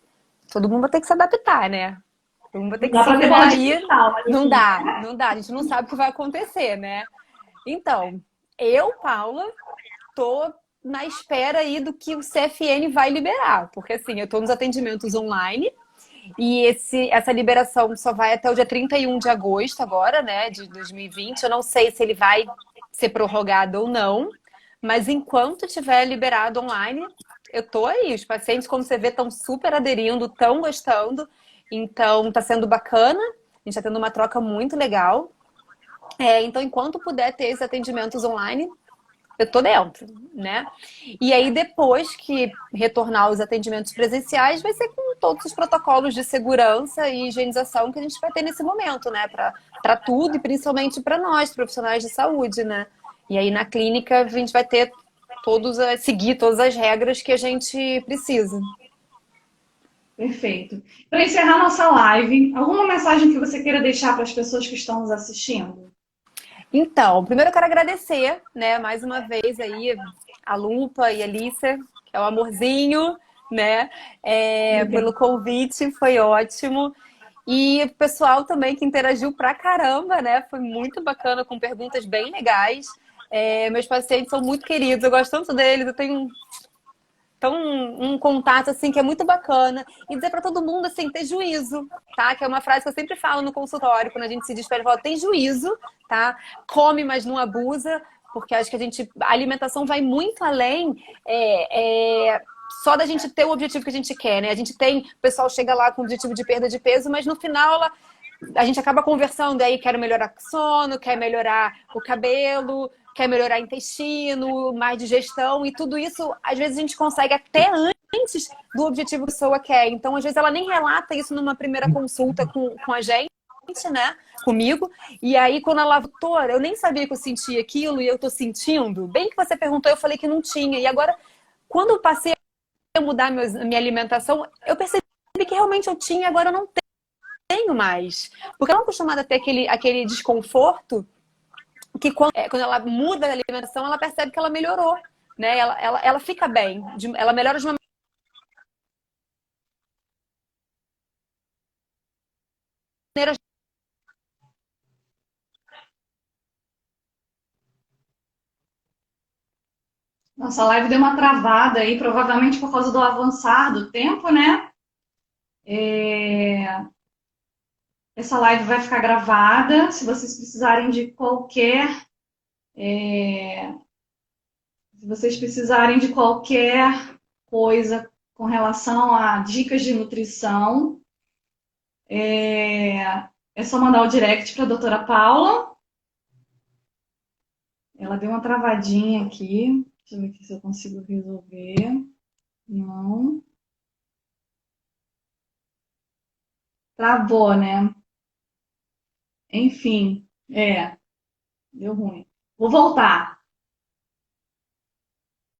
S2: todo mundo vai ter que se adaptar, né? Todo mundo vai ter
S1: Não
S2: que
S1: dá
S2: se
S1: para ter bola
S2: virar
S1: de
S2: aí.
S1: cristal, mas
S2: Não
S1: assim,
S2: dá, não dá. A gente não sabe o que vai acontecer, né? Então, eu, Paula, tô na espera aí do que o CFN vai liberar, porque assim, eu tô nos atendimentos online e essa liberação só vai até o dia 31 de agosto agora, né, de 2020. Eu não sei se ele vai ser prorrogado ou não, mas enquanto tiver liberado online, eu tô aí. Os pacientes, como você vê, estão super aderindo, estão gostando, então tá sendo bacana. A gente tá tendo uma troca muito legal. Então, enquanto puder ter esses atendimentos online, eu tô dentro, né? E aí, depois que retornar os atendimentos presenciais, vai ser com todos os protocolos de segurança e higienização que a gente vai ter nesse momento, né? Para tudo e principalmente para nós, profissionais de saúde, né? E aí, na clínica, a gente vai ter seguir todas as regras que a gente precisa.
S1: perfeito. Para encerrar nossa live, alguma mensagem que você queira deixar para as pessoas que estão nos assistindo?
S2: Então, primeiro eu quero agradecer, né, mais uma vez aí a Lupa e a Alícia, que é o amorzinho, né, pelo convite, foi ótimo. E o pessoal também que interagiu pra caramba, né, foi muito bacana, com perguntas bem legais. Meus pacientes são muito queridos, eu gosto tanto deles, eu tenho um contato assim que é muito bacana. E dizer para todo mundo assim, ter juízo, tá? Que é uma frase que eu sempre falo no consultório, quando a gente se despede, eu falo, tem juízo, tá? Come, mas não abusa, porque acho que a alimentação vai muito além só da gente ter o objetivo que a gente quer, né? A gente tem, o pessoal chega lá com o objetivo de perda de peso, mas no final a gente acaba conversando aí, quero melhorar o sono, quer melhorar o cabelo, quer melhorar o intestino, mais digestão, e tudo isso, às vezes, a gente consegue até antes do objetivo que a pessoa quer. Então, às vezes, ela nem relata isso numa primeira consulta com a gente, né? Comigo. E aí, quando ela, doutora, eu nem sabia que eu sentia aquilo e eu tô sentindo. Bem que você perguntou, eu falei que não tinha. E agora, quando eu passei a mudar minha alimentação, eu percebi que realmente eu tinha, agora eu não tenho mais. Porque eu não acostumada a ter aquele desconforto que quando ela muda a alimentação, ela percebe que ela melhorou, né? Ela fica bem, ela melhora de uma maneira.
S1: Nossa live deu uma travada aí, provavelmente por causa do avançar do tempo, né? Essa live vai ficar gravada. Se vocês precisarem de se vocês precisarem de qualquer coisa com relação a dicas de nutrição, é só mandar o direct para a doutora Paula. Ela deu uma travadinha aqui. Deixa eu ver aqui se eu consigo resolver. Não. Travou, né? Enfim, deu ruim. Vou voltar.